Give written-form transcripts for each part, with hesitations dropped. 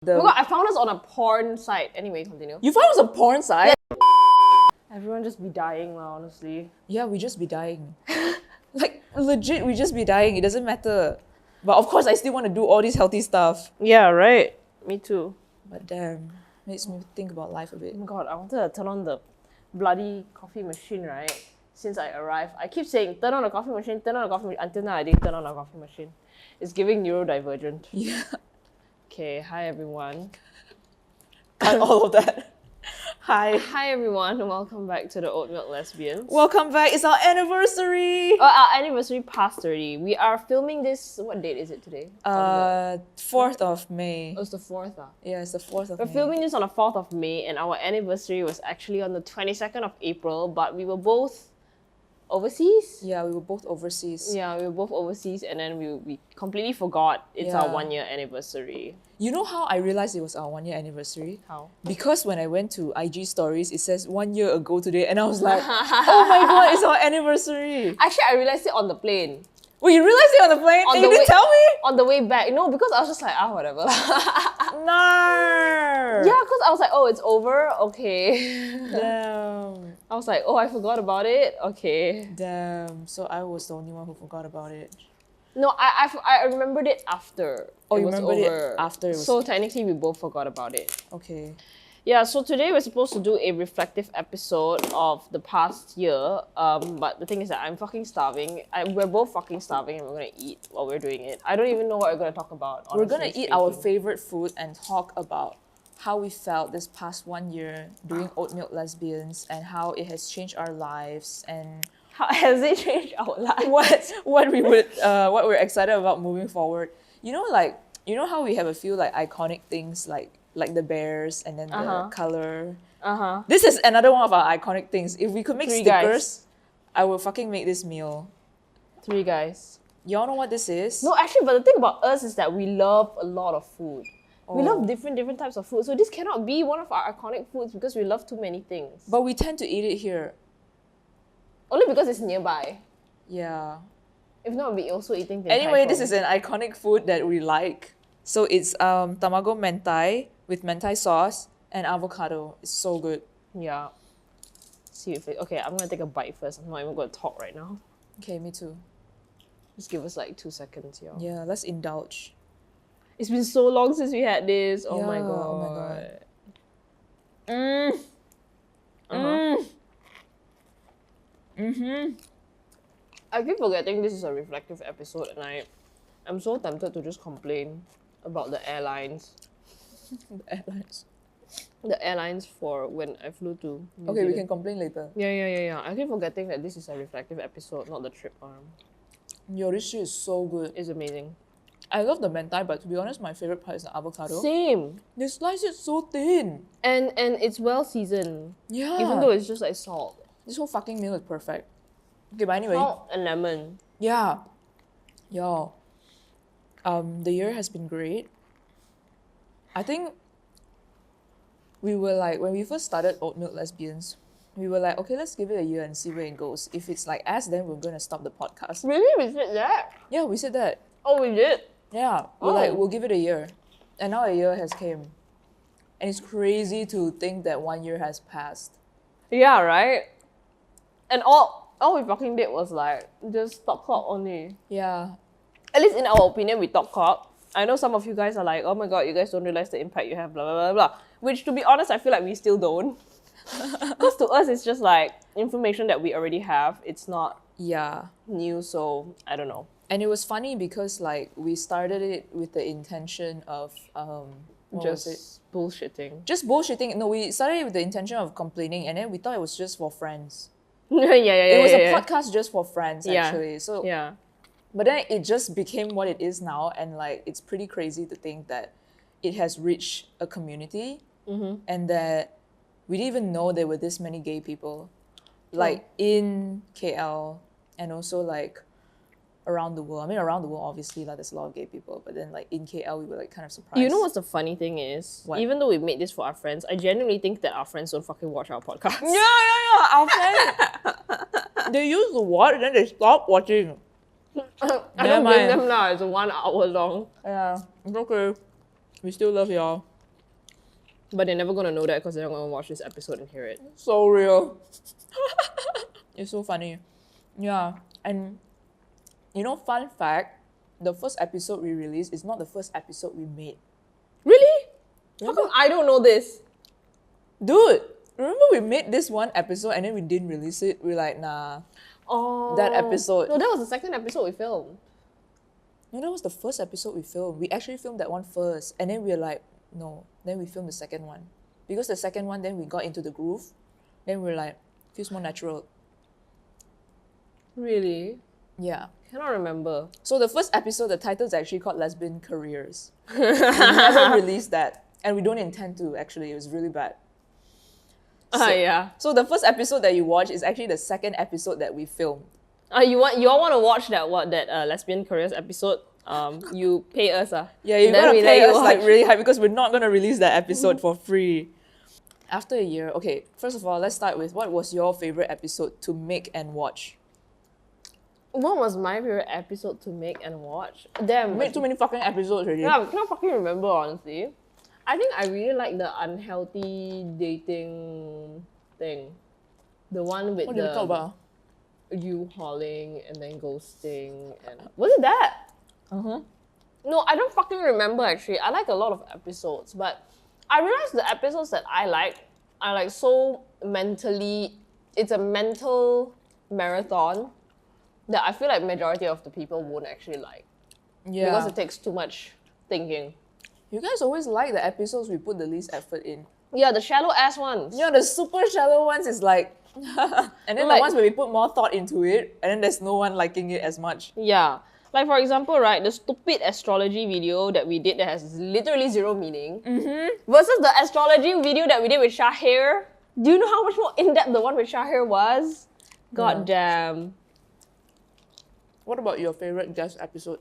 Oh my god, I found us on a porn site. Anyway, continue. You found us a porn site? Everyone just be dying now, honestly. Yeah, we just be dying. Like, legit, we just be dying. It doesn't matter. But of course, I still want to do all this healthy stuff. Yeah, right. Me too. But damn, makes me think about life a bit. Oh my god, I wanted to turn on the bloody coffee machine, right? Since I arrived. I keep saying, turn on the coffee machine, turn on the coffee machine. Until now, I didn't turn on the coffee machine. It's giving neurodivergent. Yeah. Okay, hi everyone. Cut all of that. Hi. Hi everyone, and welcome back to the Oatmilk Lesbians. Welcome back. It's our anniversary. Our anniversary past 30. We are filming this, what date is it today? 4th of May. Oh, it's the 4th. Yeah, it's the 4th of We're May. filming this on the 4th of May, and our anniversary was actually on the 22nd of April, but we were both overseas. Yeah, we were both overseas. Yeah, we were both overseas, and then we completely forgot it's our Yeah. 1 year anniversary. You know how I realized it was our 1 year anniversary? How? Because when I went to IG stories, it says 1 year ago today, and I was like, oh my god, it's our anniversary. Actually, I realized it on the plane. Oh, you realized it on the plane? On And the you didn't way- tell me? On the way back. No, because I was just like, whatever. No. Yeah, because I was like, oh, it's over? Okay. Damn. I was like, oh, I forgot about it? Okay. Damn. So I was the only one who forgot about it. No, I remembered it after. Oh, it you was remembered it over. after it was- So technically, we both forgot about it. Okay. Yeah, so today we're supposed to do a reflective episode of the past year. But the thing is that I'm fucking starving. We're both fucking starving, and we're gonna eat while we're doing it. I don't even know what we're gonna talk about. We're gonna honestly eat our speaking. favorite food and talk about how we felt this past 1 year doing Oatmilk Lesbians and how it has changed our lives and How has it changed our life? what we're excited about moving forward. You know how we have a few like iconic things like the bears and then the color. This is another one of our iconic things. If we could make 3 stickers, guys. I will fucking make this meal. 3 guys. Y'all know what this is? No, actually, but the thing about us is that we love a lot of food. We Oh. love different types of food. So this cannot be one of our iconic foods because we love too many things. But we tend to eat it here. Only because it's nearby. Yeah. If not, we also eating things. Anyway, this is an iconic food that we like. So it's tamago mentai with mentai sauce and avocado. It's so good. Yeah. See if it. Okay, I'm gonna take a bite first. I'm not even gonna talk right now. Okay, me too. Just give us like 2 seconds, y'all. Yeah, let's indulge. It's been so long since we had this. Oh my Yeah, god. oh my god. I keep forgetting this is a reflective episode, and I'm so tempted to just complain about the airlines. The airlines. The airlines for when I flew to New Okay, we Zealand. can complain later. Yeah. I keep forgetting that this is a reflective episode, not the trip arm. Yo, this shit is so good. It's amazing. I love the mentai, but to be honest, my favorite part is the avocado. Same. They slice it so thin. And it's well seasoned. Yeah. Even though it's just like salt. This whole fucking meal is perfect. Okay, but anyway. Salt and lemon. Yeah. Yo. The year has been great. I think we were like, when we first started Oatmilk Lesbians, we were like, okay, let's give it a year and see where it goes. If it's like ass, then we're gonna stop the podcast. Really? We said that? Yeah, we said that. Oh, we did? Yeah. We're like, Oh. we'll give it a year. And now a year has came. And it's crazy to think that 1 year has passed. Yeah, right? And all we fucking did was like, just talk clock only. Yeah. At least in our opinion, we talk clock. I know some of you guys are like, oh my god, you guys don't realize the impact you have, blah, blah, blah, blah. Which, to be honest, I feel like we still don't. Because to us, it's just like information that we already have. It's not Yeah. new, so I don't know. And it was funny because like we started it with the intention of what was it? Just bullshitting. Just bullshitting. No, we started it with the intention of complaining, and then we thought it was just for friends. yeah. It was a yeah. podcast just for friends, Yeah. actually. So, Yeah. but then it just became what it is now, and like it's pretty crazy to think that it has reached a community, and that we didn't even know there were this many gay people, like in KL, and also like around the world. I mean, around the world, obviously, like there's a lot of gay people, but then like in KL, we were like kind of surprised. You know what's the funny thing is? What? Even though we made this for our friends, I genuinely think that our friends don't fucking watch our podcast. Yeah. Our friends, they used to watch, and then they stopped watching. I Never don't blame mind. them now. It's 1 hour long. Yeah, it's okay. We still love y'all. But they're never gonna know that because they're not gonna watch this episode and hear it. So real. It's so funny. Yeah. And you know, fun fact, the first episode we released is not the first episode we made. Really? How come I don't know this? Dude, remember we made this one episode and then we didn't release it? We're like, nah. Oh. That episode. No, that was the second episode we filmed. No, that was the first episode we filmed. We actually filmed that one first. And then we were like, no. Then we filmed the second one. Because the second one, then we got into the groove. Then we were like, feels more natural. Really? Yeah. Cannot remember. So the first episode, the title is actually called Lesbian Careers. We never released that. And we don't intend to, actually. It was really bad. Yeah. So the first episode that you watch is actually the second episode that we filmed. You all want to watch that lesbian careers episode? You pay us Yeah, you then gotta we pay let you us like watch. really high because we're not gonna release that episode for free. After a year, okay, first of all, let's start with what was your favorite episode to make and watch? What was my favorite episode to make and watch? Damn, We made too many fucking episodes already. yeah, I cannot fucking remember honestly. I think I really like the unhealthy dating thing. The one with What did we talk about? you hauling and then ghosting and was it that? No, I don't fucking remember actually. I like a lot of episodes, but I realized the episodes that I like are like so mentally. It's a mental marathon that I feel like majority of the people won't actually like Yeah. because it takes too much thinking. You guys always like the episodes we put the least effort in. Yeah, the shallow ass ones. You know, the super shallow ones is like... and then the Like- ones where we put more thought into it, and then there's no one liking it as much. Yeah. Like for example, right, the stupid astrology video that we did that has literally zero meaning versus the astrology video that we did with Shahir. Do you know how much more in-depth the one with Shahir was? God damn. What about your favorite guest episode?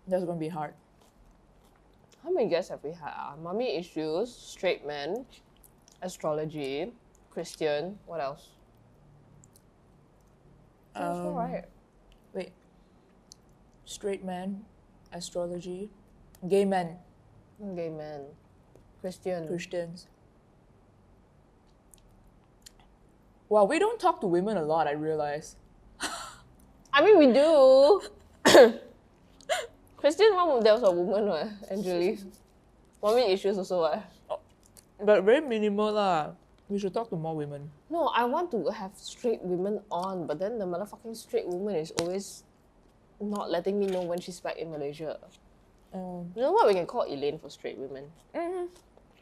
That's gonna be hard. How many guests have we had? Mommy issues, straight men, astrology, Christian, what else? That's all right. Wait. Straight man, astrology, gay men, Gay men, Christian. Christians. Wow, we don't talk to women a lot, I realize. I mean, we do. Christian one, there was a woman, what? Angeli. Mommy issues also, what? But very minimal lah. We should talk to more women. No, I want to have straight women on, but then the motherfucking straight woman is always not letting me know when she's back in Malaysia. You know what? We can call Elaine for straight women.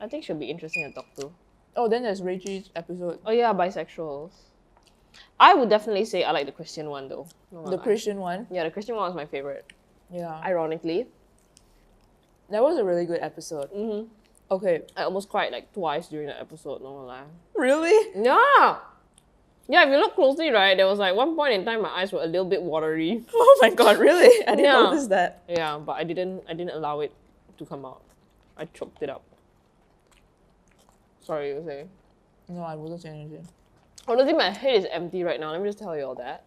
I think she'll be interesting to talk to. Oh, then there's Reggie's episode. Oh yeah, bisexuals. I would definitely say I like the Christian one though. Not gonna The lie. Christian one. Yeah, the Christian one was my favorite. Yeah. Ironically, That was a really good episode. Okay. I almost cried like twice during the episode. Not gonna lie. Really? Yeah. Yeah, if you look closely, right, there was like one point in time my eyes were a little bit watery. Oh my god, really? I didn't Yeah. notice that. Yeah, but I didn't allow it to come out. I choked it up. Sorry, you were saying. No, I wasn't saying anything. Honestly, my head is empty right now. Let me just tell you all that.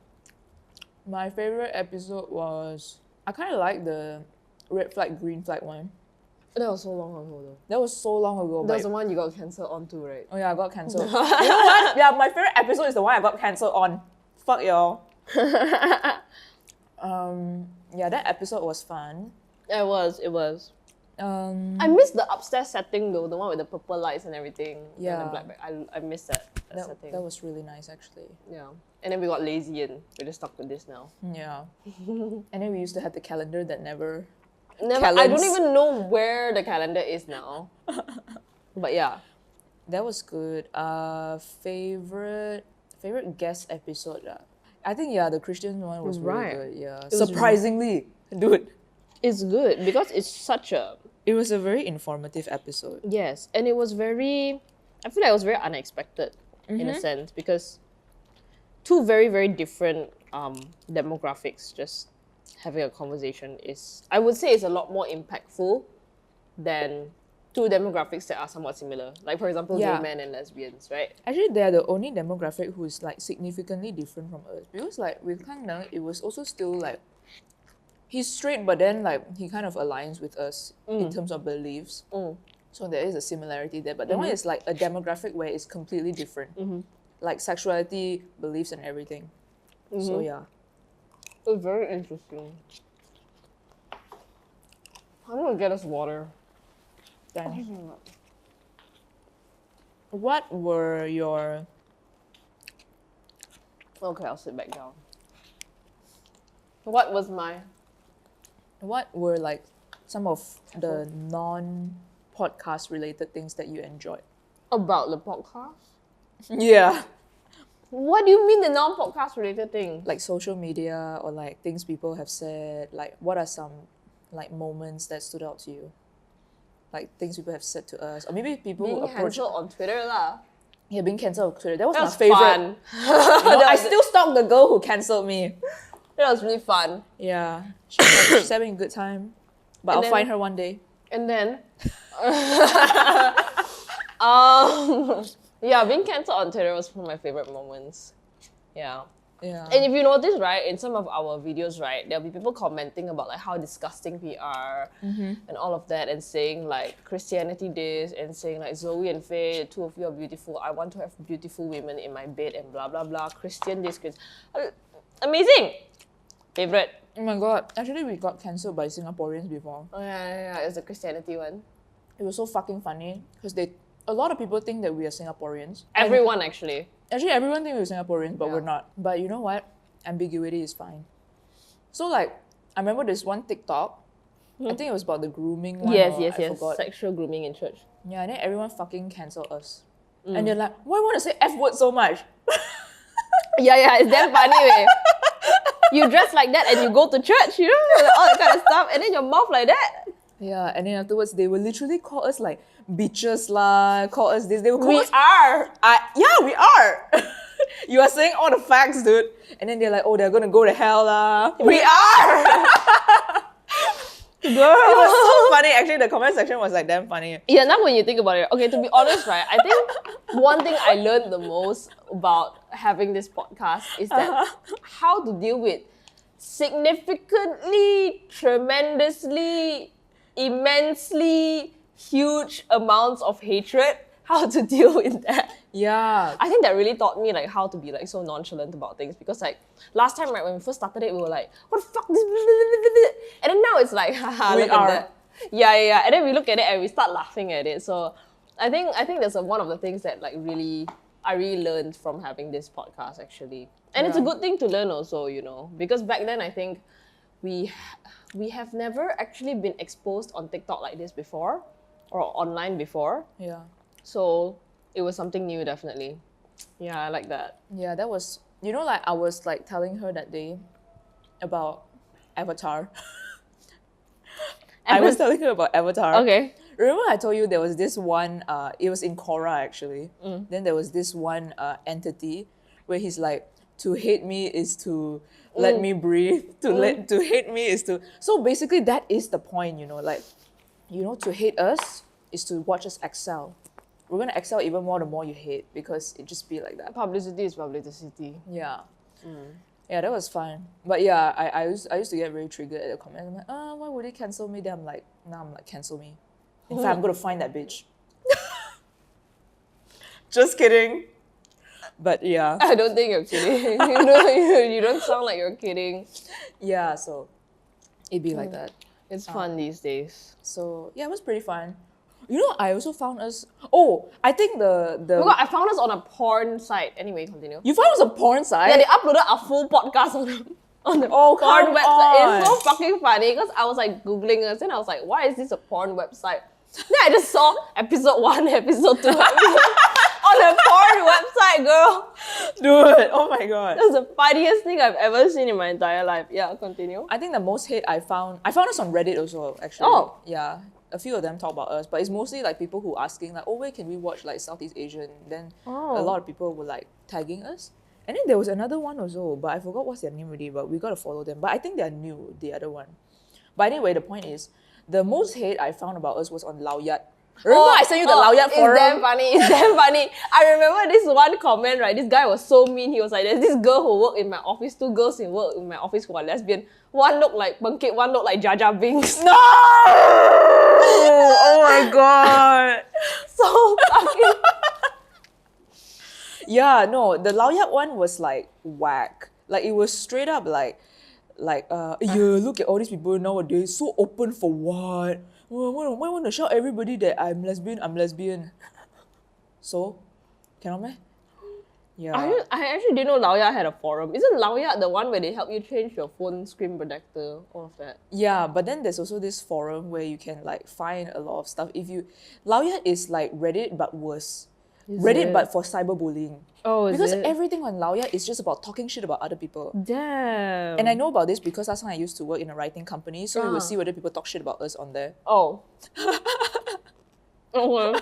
My favorite episode was... I kind of like the red flag, green flag one. That was so long ago though. That was so long ago. That was but- the one you got cancelled onto, right? Oh yeah, I got cancelled. You know what? Yeah, my favorite episode is the one I got cancelled on. Fuck y'all. Yeah, that episode was fun. It was. I missed the upstairs setting though, the one with the purple lights and everything. And Yeah. the black bag. I missed that setting. that was really nice actually. Yeah. And then we got lazy and we're just stuck with this now. Yeah. And then we used to have the calendar that never... Never. I don't Calends. even know where the calendar is now. But yeah. That was good. Favorite guest episode. I think yeah, the Christian one was really Right. good. Yeah, was surprisingly, dude, It's good because it's such a it was a very informative episode. yes, and it was very. I feel like it was very unexpected in a sense because two very very different demographics just having a conversation is I would say is a lot more impactful than two demographics that are somewhat similar. Like for example, Yeah. gay men and lesbians, right? Actually, they are the only demographic who is like significantly different from us because like with Kang Nang, it was also still like He's straight, but then like he kind of aligns with us in terms of beliefs. So there is a similarity there. But that one is like a demographic where it's completely different. Like sexuality, beliefs, and everything. So yeah. It's very interesting. I'm gonna get us water. Thanks. What were your... Okay, I'll sit back down. What were like some of the non-podcast related things that you enjoyed? about the podcast? Yeah. What do you mean the non-podcast related thing? Like social media or like things people have said. Like what are some like moments that stood out to you? Like things people have said to us, or maybe people who Being approach. cancelled on Twitter lah. Yeah, being cancelled on Twitter. That was That my was favorite. fun. You know, I still stalk the girl who cancelled me. That was really fun. Yeah, she's having a good time. But And I'll then- find her one day. And then, yeah, being cancelled on Twitter was one of my favorite moments. Yeah. Yeah. And if you notice, right, in some of our videos, right, there'll be people commenting about like how disgusting we are and all of that, and saying like Christianity this, and saying like Zoe and Faye, the two of you are beautiful. I want to have beautiful women in my bed and blah blah blah. Christian this, Christian. Amazing. Favorite. Oh my god. Actually, we got cancelled by Singaporeans before. Oh yeah, it's the Christianity one. It was so fucking funny because a lot of people think that we are Singaporeans. Everyone actually. Actually, everyone thinks we're Singaporeans, but Yeah. we're not. But you know what? Ambiguity is fine. So like, I remember this one TikTok. I think it was about the grooming one. Yes. I forgot. Sexual grooming in church. Yeah, and then everyone fucking cancelled us. And they're like, why want to say F word so much? Yeah, it's damn funny, way. You dress like that and you go to church, you know, all that kind of stuff, and then your mouth like that. Yeah, and then afterwards they will literally call us like bitches lah, call us this. They will call We us. are. Yeah, we are. You are saying all the facts, dude. And then they're like, oh, they're gonna go to hell lah. We are. It was so funny. Actually, the comment section was like damn funny. Yeah, now when you think about it, okay, to be honest, right, I think one thing I learned the most about having this podcast is that how to deal with significantly, tremendously, immensely huge amounts of hatred, how to deal with that. Yeah. I think that really taught me like how to be like so nonchalant about things, because like last time, right, when we first started it, we were like, what the fuck this, and then now it's like, haha, We look are. at that. Yeah, and then we look at it and we start laughing at it. So I think that's one of the things that like I really learned from having this podcast actually, and it's a Yeah. good thing to learn also, you know, because back then I think we have never actually been exposed on TikTok like this before, or online before. Yeah. So it was something new, definitely. Yeah, I like that. Yeah, that was, you know, like I was like telling her that day about Avatar. I was telling her about Avatar. Okay. Remember I told you there was this one, it was in Korra actually. Then there was this one entity where he's like, to hate me is to let me breathe. To hate me is to... So basically that is the point, you know, like, you know, to hate us is to watch us excel. We're going to excel even more the more you hate, because it just be like that. Publicity is publicity. Yeah. Yeah, that was fun. But yeah, I used to get very triggered at the comments. I'm like, why would they cancel me? Then I'm like, cancel me. In fact, I'm gonna find that bitch. Just kidding. But yeah. I don't think you're kidding. You don't sound like you're kidding. Yeah, so it'd be like that. It's fun these days. So yeah, it was pretty fun. You know, I also found us... Oh, I think the... Oh my God, I found us on a porn site. Anyway, continue. You found us a porn site? Yeah, they uploaded a full podcast on the Oh, porn come website. It's so on. fucking funny, because I was like Googling us and I was like, why is this a porn website? Then I just saw episode 1, episode 2 on a porn website, girl. Dude, oh my god. That's the funniest thing I've ever seen in my entire life. Yeah, continue. I think the most hate I found us on Reddit also, actually. Oh. Yeah. A few of them talk about us, but it's mostly like people who asking like, oh, where can we watch like Southeast Asian? Then a lot of people were like tagging us. And then there was another one also, but I forgot what's their name already, but we got to follow them. But I think they're new, the other one. But anyway, the point is, the most hate I found about us was on Lao Yat. Remember I sent you the Laoyat forum? It's damn funny. It's damn funny. I remember this one comment, right? This guy was so mean. He was like, there's this girl who worked in my office, two girls who work in my office who are lesbian. One looked like Bangkit, one looked like Jar Jar Binks. No! Oh my god. So fucking... Yeah, no, the Laoyat one was like whack. Like it was straight up yeah, look at all these people nowadays, so open for what? Why want to shout everybody that I'm lesbian? So, cannot meh? Yeah. I actually didn't know Laoyat had a forum. Isn't Laoyat the one where they help you change your phone screen protector, all of that? Yeah, but then there's also this forum where you can like find a lot of stuff. Laoyat is like Reddit but worse. Reddit but for cyberbullying. Oh, is because it? everything on Laoyat is just about talking shit about other people. Damn. And I know about this because last time I used to work in a writing company, so we would see whether people talk shit about us on there. Oh. Okay.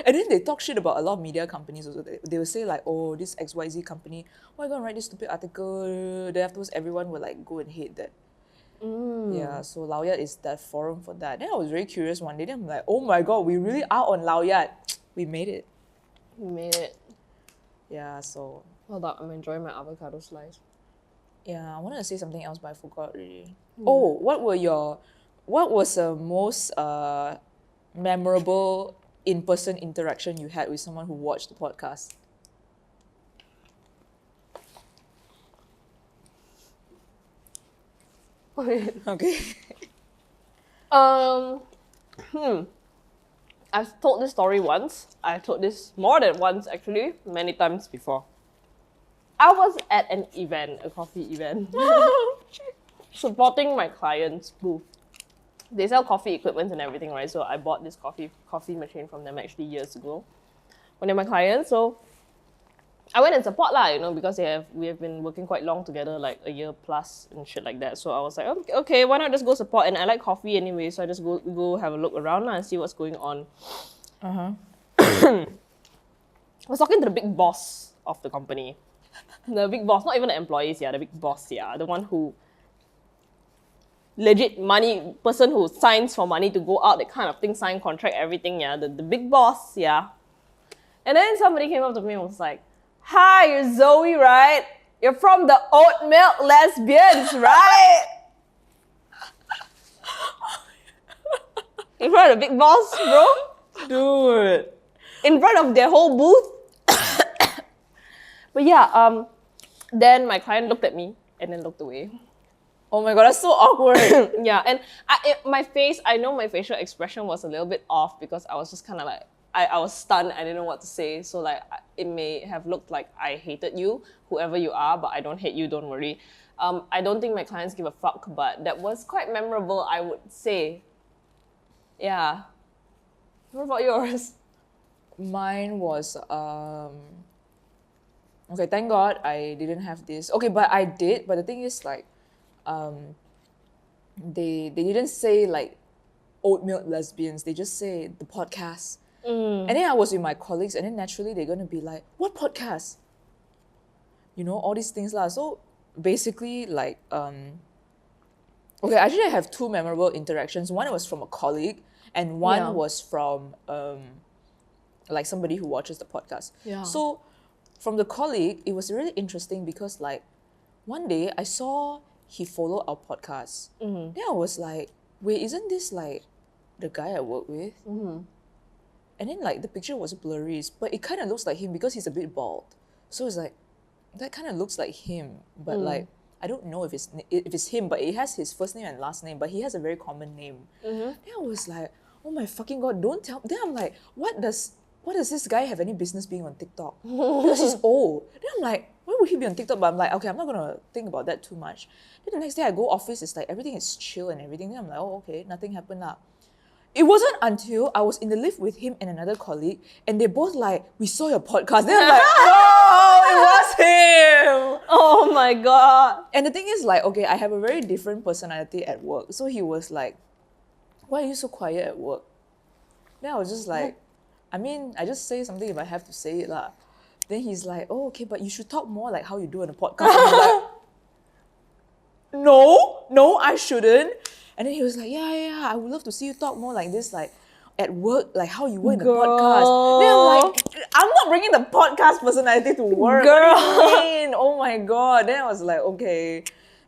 And then they talk shit about a lot of media companies also. They will say like, oh, this XYZ company, why are you gonna write this stupid article? Then afterwards everyone will like go and hate that. Yeah, so Laoyat is that forum for that. Then I was very curious one day, then I'm like, oh my god, we really are on Laoyat. We made it. We made it. Yeah, so Hold up, I'm enjoying my avocado slice. yeah, I wanted to say something else but I forgot already. Oh, what was the most memorable in-person interaction you had with someone who watched the podcast? Okay. I've told this story once. I've told this more than once actually, many times before. I was at an event, a coffee event, supporting my client's booth. They sell coffee equipment and everything, right? So I bought this coffee machine from them actually years ago when they're my client. So I went and support lah, you know, because we have been working quite long together, like a year plus and shit like that. So I was like, okay, why not just go support? And I like coffee anyway, so I just go have a look around and see what's going on. I was talking to the big boss of the company. The big boss, not even the employees, yeah, the big boss, yeah, the one who legit money person who signs for money to go out, that kind of thing, sign contract, everything, yeah, the big boss, yeah. And then somebody came up to me and was like, hi, you're Zoe, right? You're from the Oatmilk Lesbians, right? In front of the big boss, bro. Dude. In front of their whole booth. But yeah, then my client looked at me and then looked away. Oh my god, that's so awkward. Yeah, and I know my facial expression was a little bit off because I was just kind of like, I was stunned, I didn't know what to say. So like, it may have looked like I hated you, whoever you are, but I don't hate you, don't worry. I don't think my clients give a fuck, but that was quite memorable, I would say. Yeah. What about yours? Mine was, okay, thank God I didn't have this. Okay, but I did, but the thing is like, they didn't say like Oatmilk Lesbians, they just say the podcast. And then I was with my colleagues, and then naturally they're gonna be like, what podcast? You know, all these things lah. So basically like, okay, actually I have two memorable interactions. One was from a colleague, and one was from like somebody who watches the podcast. Yeah. So from the colleague, it was really interesting because like one day I saw he followed our podcast. Then I was like, wait, isn't this like the guy I work with? And then like the picture was blurry, but it kind of looks like him because he's a bit bald. So it's like, that kind of looks like him, but like, I don't know if it's him, but it has his first name and last name, but he has a very common name. Then I was like, oh my fucking god, don't tell. Then I'm like, what does this guy have any business being on TikTok? Because he's old. Then I'm like, why would he be on TikTok? But I'm like, okay, I'm not gonna think about that too much. Then the next day I go office, it's like everything is chill and everything. Then I'm like, oh okay, nothing happened lah. It wasn't until I was in the lift with him and another colleague, and they both like, we saw your podcast. Then I'm like, no, it was him. Oh my god. And the thing is like, okay, I have a very different personality at work. So he was like, why are you so quiet at work? Then I was just like, I mean, I just say something if I have to say it lah. Then he's like, oh, okay, but you should talk more like how you do on a podcast. And I'm like, no, I shouldn't. And then he was like, yeah, I would love to see you talk more like this, like at work, like how you were in the podcast. Then I'm like, I'm not bringing the podcast personality to work. Girl. What do you mean? Oh my God. Then I was like, okay.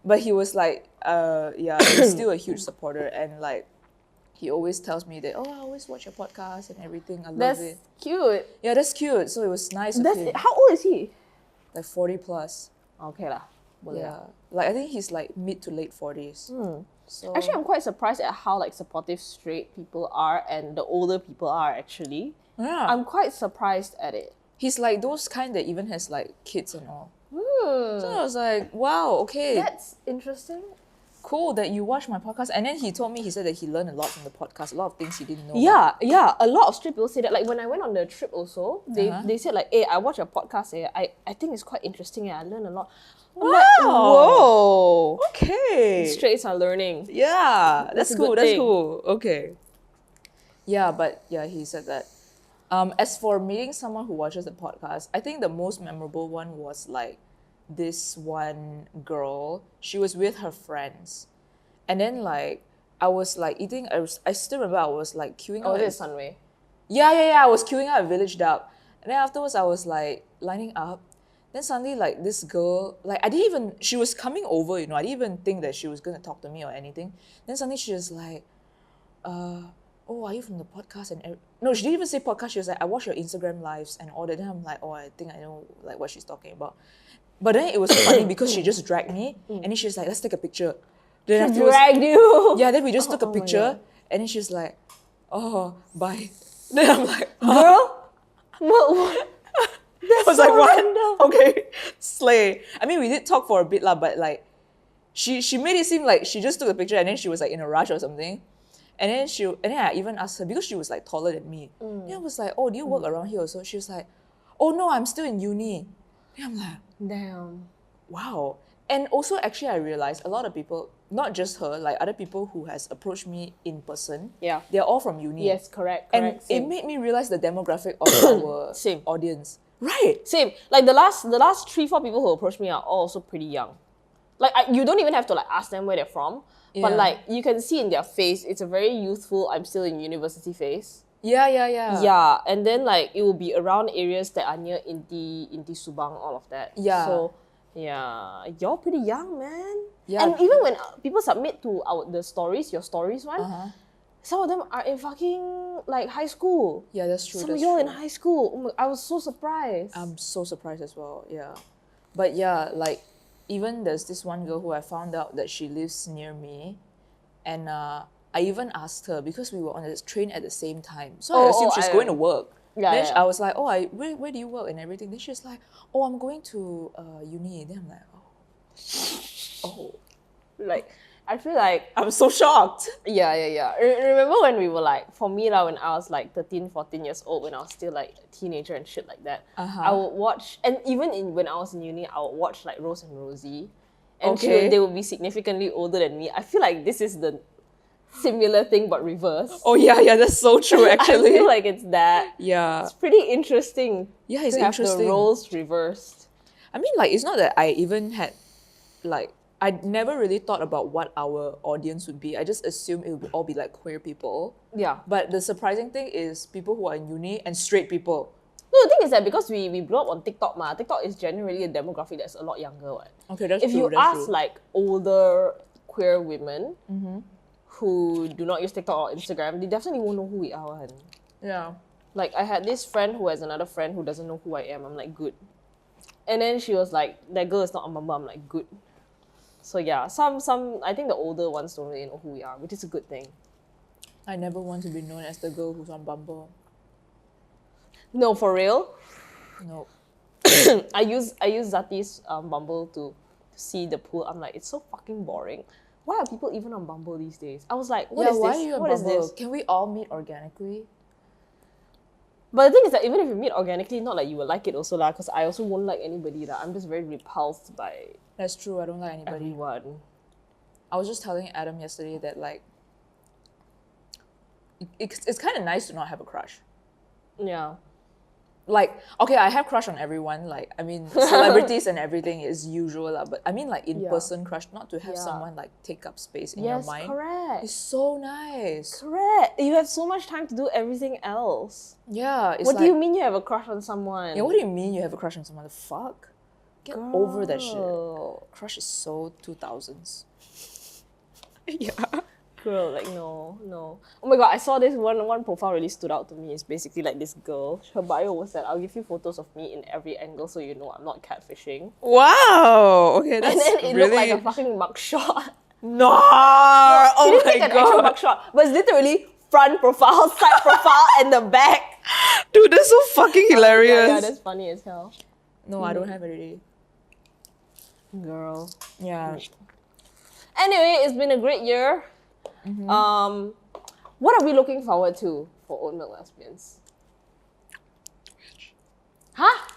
But he was like, yeah, he's still a huge supporter, and like, he always tells me that, oh, I always watch your podcast and everything. I love That's it. cute. Yeah, that's cute. So it was nice of him. How old is he? Like 40 plus. Okay lah. Boleh Yeah. lah. Like I think he's like mid to late 40s. So Actually, I'm quite surprised at how like supportive straight people are and the older people are actually. yeah. I'm quite surprised at it. He's like those kind that even has like kids and all. So I was like, wow, okay. That's interesting. Cool that you watch my podcast. And then he told me, he said that he learned a lot from the podcast, a lot of things he didn't know. Yeah. A lot of straight people say that. Like when I went on the trip also, they Uh-huh. they said like, hey, I watch your podcast. I think it's quite interesting. I learn a lot. I'm Wow. like, whoa. Okay. Straights are learning. Yeah, That's that's a cool. good That's thing. cool. Okay. Yeah, but yeah, he said that. As for meeting someone who watches the podcast, I think the most memorable one was like this one girl. She was with her friends, and then like I was like eating. I still remember I was like queuing Oh, up. this is Sunway. Yeah. I was queuing up at Village Duck, and then afterwards I was like lining up. Then suddenly, like this girl, like she was coming over, I didn't even think that she was gonna talk to me or anything. Then suddenly she was like, oh, are you from the podcast? No, she didn't even say podcast. She was like, I watch your Instagram lives and all that. Then I'm like, oh, I think I know like what she's talking about. But then it was funny because she just dragged me, and then she was like, let's take a picture. Then She afterwards, dragged you. yeah, then we just took a oh my picture, and then she's like, oh, bye. Then I'm like, Girl? What? I was like, what? Okay, slay. I mean, we did talk for a bit lah, but like, she made it seem like she just took a picture and then she was like in a rush or something. And then I even asked her, because she was like taller than me. Then I was like, oh, do you work around here also? She was like, oh no, I'm still in uni. Then I'm like, Damn. wow. And also, actually, I realized a lot of people, not just her, like other people who has approached me in person, Yeah. they're all from uni. Yes, correct. And it Same. made me realize the demographic of our Same. audience. Right. Same. Like the last 3-4 people who approached me are all also pretty young. Like you don't even have to like ask them where they're from, but Yeah. like you can see in their face, it's a very youthful, I'm still in university face. Yeah. Yeah, and then like it will be around areas that are near Inti Subang, all of that. Yeah. So yeah, you're pretty young, man. Yeah. And even when people submit to your stories one, Uh-huh. some of them are in fucking like high school. Yeah, that's true. Some that's of y'all in true. high school. Oh my, I was so surprised. I'm so surprised as well. Yeah. But yeah, like even there's this one girl who I found out that she lives near me, and I even asked her because we were on the train at the same time. So I assumed she's going to work. Yeah, Then yeah. I was like, oh, where do you work and everything? Then she's like, oh, I'm going to uni. Then I'm like, oh, Like, I feel like I'm so shocked. yeah. Remember when we were like, for me lah, when I was like 13, 14 years old, when I was still like a teenager and shit like that, Uh-huh. I would watch, and even when I was in uni, I would watch like Rose and Rosie, and Okay. they would be significantly older than me. I feel like this is the similar thing but reverse. Oh yeah, that's so true I actually. feel like it's that. Yeah. It's pretty interesting. Yeah, it's to have interesting. the roles reversed. I mean, like, it's not that I even had, like, I never really thought about what our audience would be. I just assumed it would all be like queer people. Yeah. But the surprising thing is people who are in uni and straight people. No, the thing is that because we blew up on TikTok, TikTok is generally a demographic that's a lot younger. What? Okay, that's If true. you that's ask true. like older queer women who do not use TikTok or Instagram, they definitely won't know who we are. One. Yeah. Like I had this friend who has another friend who doesn't know who I am. I'm like, good. And then she was like, that girl is not on Bumble. I'm like, good. So yeah, some I think the older ones don't really know who we are, which is a good thing. I never want to be known as the girl who's on Bumble. No, for real. No. I use Zati's Bumble to see the pool. I'm like, it's so fucking boring. Why are people even on Bumble these days? I was like, what is why this? are you on What is Bumble? this? Can we all meet organically? But the thing is that even if you meet organically, not like you will like it also lah, because I also won't like anybody lah. I'm just very repulsed by That's true. I don't like anybody. everyone. I was just telling Adam yesterday that like it's kind of nice to not have a crush. Yeah. like, okay, I have crush on everyone. Like, I mean, celebrities and everything is usual, lah. But I mean, like, in-person crush, not to have Yeah. someone, like, take up space in your Yes, mind. correct. It's so nice. Correct. You have so much time to do everything else. Yeah, it's What like, do you mean you have a crush on someone? yeah, what do you mean you have a crush on someone? The fuck? Get over that shit. Girl. Crush is so 2000s. Yeah. Girl, like no. Oh my god, I saw this one profile really stood out to me. It's basically like this girl. Her bio was that I'll give you photos of me in every angle so you know I'm not catfishing. Wow. Okay, that's And then it really... looked like a fucking mugshot. No! She Oh didn't my take an actual god. mugshot, but it's literally front profile, side profile, and the back. Dude, that's so fucking hilarious. Yeah, that's funny as hell. No, I don't have it already. Girl. Yeah. Anyway, it's been a great year. What are we looking forward to for Oatmilk Lesbians? Huh?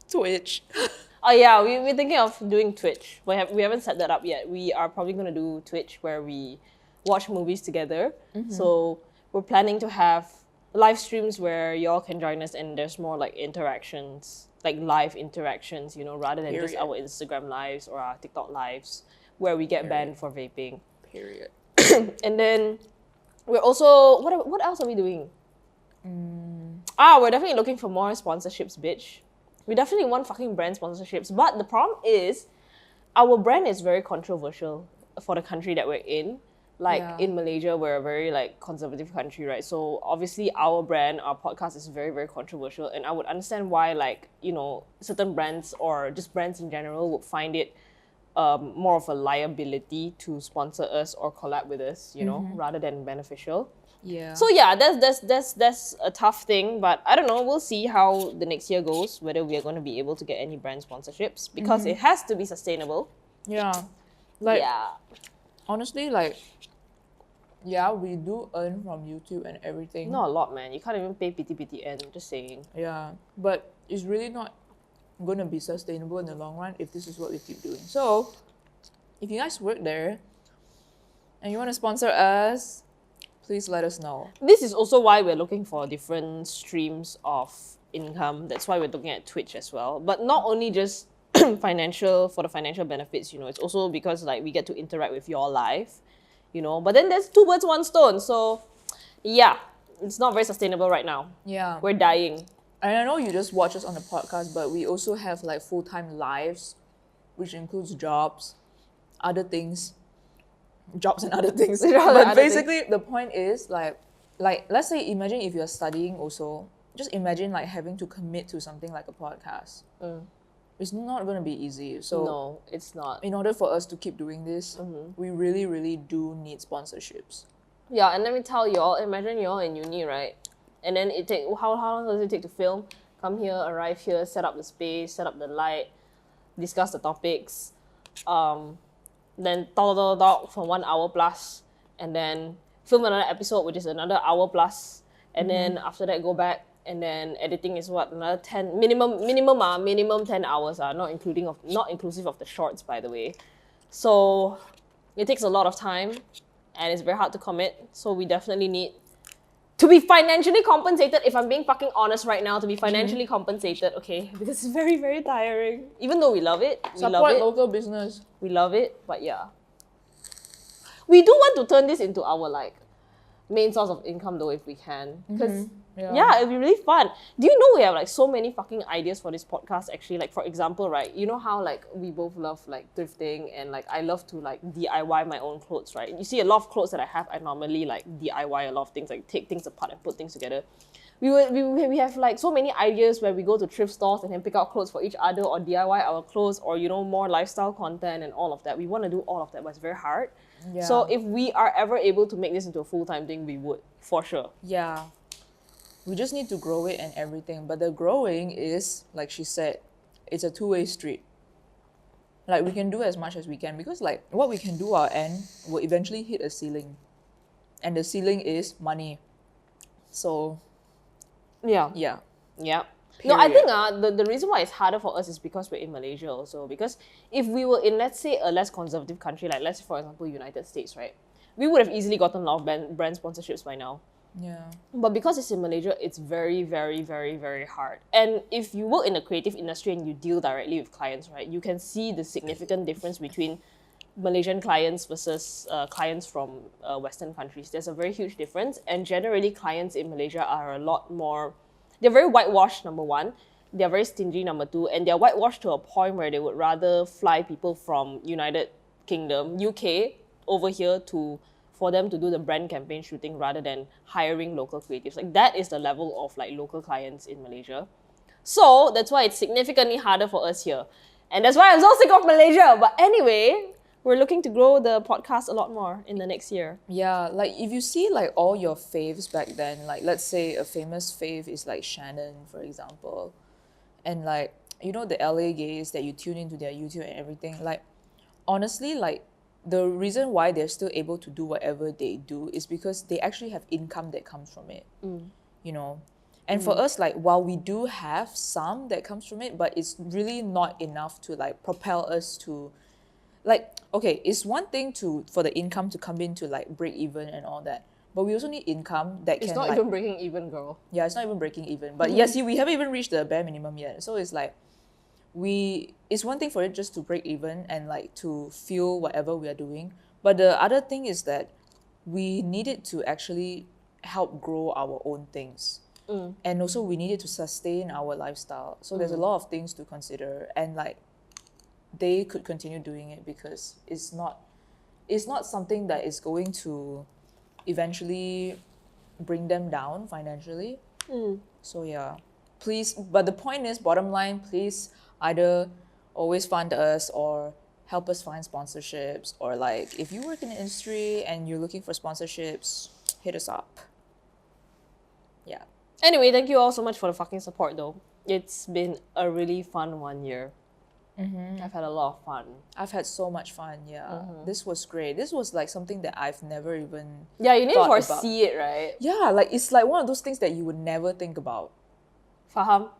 Twitch. Oh yeah, we're thinking of doing Twitch. We haven't set that up yet. We are probably gonna do Twitch where we watch movies together. So we're planning to have live streams where y'all can join us and there's more like interactions, like live interactions, you know, rather than just Period. our Instagram lives or our TikTok lives where we get banned for vaping. Period. And then we're also what else are we doing? We're definitely looking for more sponsorships, bitch. We definitely want fucking brand sponsorships. But the problem is our brand is very controversial for the country that we're in. Like Yeah. in Malaysia, we're a very like conservative country, right? So obviously our brand, our podcast is very, very controversial. And I would understand why like, you know, certain brands or just brands in general would find it more of a liability to sponsor us or collab with us, you know, rather than beneficial. Yeah. So yeah, that's a tough thing, but I don't know. We'll see how the next year goes, whether we are going to be able to get any brand sponsorships because it has to be sustainable. yeah. Like, Yeah. honestly, like, yeah, we do earn from YouTube and everything. Not a lot, man. You can't even pay PTPTN, just saying. Yeah. But it's really not going to be sustainable in the long run if this is what we keep doing. So, if you guys work there and you want to sponsor us, please let us know. This is also why we're looking for different streams of income. That's why we're looking at Twitch as well. But not only just for the financial benefits, you know, it's also because like we get to interact with your life, you know. But then there's two birds, one stone. So yeah, it's not very sustainable right now. Yeah. We're dying. And I know you just watch us on the podcast, but we also have like full-time lives, which includes jobs, other things. Jobs and other things. and But other basically, the point is like let's say imagine if you're studying also, just imagine like having to commit to something like a podcast. It's not going to be easy. So No, it's not. in order for us to keep doing this, we really, really do need sponsorships. Yeah, and let me tell y'all, imagine y'all in uni, right? And then how long does it take to film? Come here, arrive here, set up the space, set up the light, discuss the topics, then talk for 1 hour plus, and then film another episode, which is another hour plus, and then after that go back, and then editing is what, another 10 minimum 10 hours, not inclusive of the shorts, by the way. So it takes a lot of time and it's very hard to commit. So we definitely need to be financially compensated. If I'm being fucking honest right now, to be financially compensated, okay? Because it's very, very tiring. Even though we love it, Support local business. we love it, but yeah. We do want to turn this into our like main source of income though, if we can. Because yeah, it'd be really fun. Do you know we have like so many fucking ideas for this podcast actually? Like for example, right, you know how like we both love like thrifting and like I love to like DIY my own clothes, right? You see a lot of clothes that I have, I normally like DIY a lot of things, like take things apart and put things together. We have like so many ideas where we go to thrift stores and then pick out clothes for each other or DIY our clothes or, you know, more lifestyle content and all of that. We want to do all of that, but it's very hard. Yeah. So if we are ever able to make this into a full-time thing, we would, for sure. Yeah. We just need to grow it and everything. But the growing is, like she said, it's a two-way street. Like we can do as much as we can because like what we can do our end will eventually hit a ceiling. And the ceiling is money. So Yeah. yeah. Yeah. No, I Period. think the reason why it's harder for us is because we're in Malaysia also. Because if we were in, let's say, a less conservative country, like let's say, for example, United States, right? We would have easily gotten a lot of brand sponsorships by now. Yeah. But because it's in Malaysia, it's very, very, very, very hard. And if you work in the creative industry and you deal directly with clients, right, you can see the significant difference between Malaysian clients versus clients from Western countries. There's a very huge difference. And generally, clients in Malaysia are a lot more, they're very whitewashed, number one. They're very stingy, number two. And they're whitewashed to a point where they would rather fly people from United Kingdom, UK, over here for them to do the brand campaign shooting rather than hiring local creatives. Like that is the level of like local clients in Malaysia. So that's why it's significantly harder for us here. And that's why I'm so sick of Malaysia. But anyway, we're looking to grow the podcast a lot more in the next year. Yeah, like if you see like all your faves back then, like let's say a famous fave is like Shannon, for example. And like, you know, the LA gays that you tune into their YouTube and everything, like honestly, like the reason why they're still able to do whatever they do is because they actually have income that comes from it. You know? And for us, like while we do have some that comes from it, but it's really not enough to like propel us to like, okay, it's one thing for the income to come in to like break even and all that. But we also need income that It's can not like, even breaking even, girl. yeah, it's not even breaking even. But yes, we haven't even reached the bare minimum yet. So it's like it's one thing for it just to break even and like to fuel whatever we are doing. But the other thing is that we needed to actually help grow our own things. And also we needed to sustain our lifestyle. So there's a lot of things to consider, and like they could continue doing it because it's not something that is going to eventually bring them down financially. So yeah, please, but the point is, bottom line, please either always fund us or help us find sponsorships, or like if you work in the industry and you're looking for sponsorships, hit us up. Yeah. Anyway, thank you all so much for the fucking support though. It's been a really fun 1 year. I've had a lot of fun. I've had so much fun, yeah. This was great. This was like something that I've never even Yeah, you need to thought about. foresee it, right? Yeah, like it's like one of those things that you would never think about. Faham?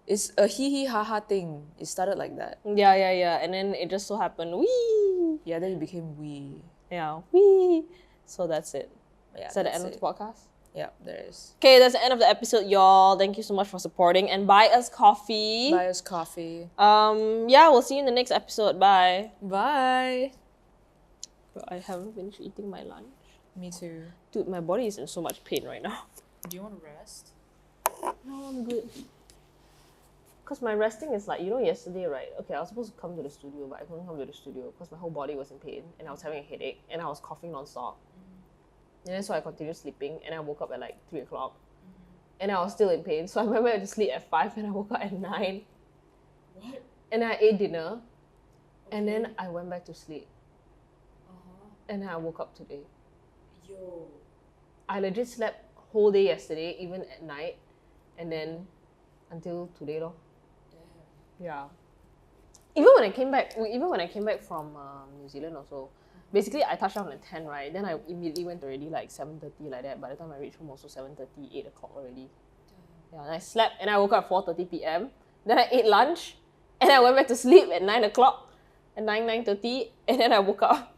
It's a hee ha ha thing. It started like that. Yeah. And then it just so happened, wee! Yeah, then it became we. Yeah, wee! So that's it. Yeah, Is that the that's end of it. the podcast? Yeah, there is. Okay, that's the end of the episode, y'all. Thank you so much for supporting and buy us coffee. Buy us coffee. Yeah, we'll see you in the next episode. Bye. Bye. Bro, I haven't finished eating my lunch. Me too. Dude, my body is in so much pain right now. Do you want to rest? No, I'm good. Because my resting is like, you know, yesterday, right? Okay, I was supposed to come to the studio, but I couldn't come to the studio because my whole body was in pain and I was having a headache and I was coughing non-stop. And then so I continued sleeping and I woke up at like 3 o'clock. And I was still in pain. So I went back to sleep at 5 and I woke up at 9. What? And I ate dinner. And then I went back to sleep. And then I woke up today. Yo. I legit slept whole day yesterday, even at night. And then until today, though. Yeah. Even when I came back from New Zealand also, basically I touched down at 10, right? Then I immediately went already like 7:30 like that. By the time I reached home also 7:30, 8 o'clock already. Yeah, and I slept and I woke up at 4:30 p.m. Then I ate lunch and I went back to sleep at 9 o'clock, at 9:30, and then I woke up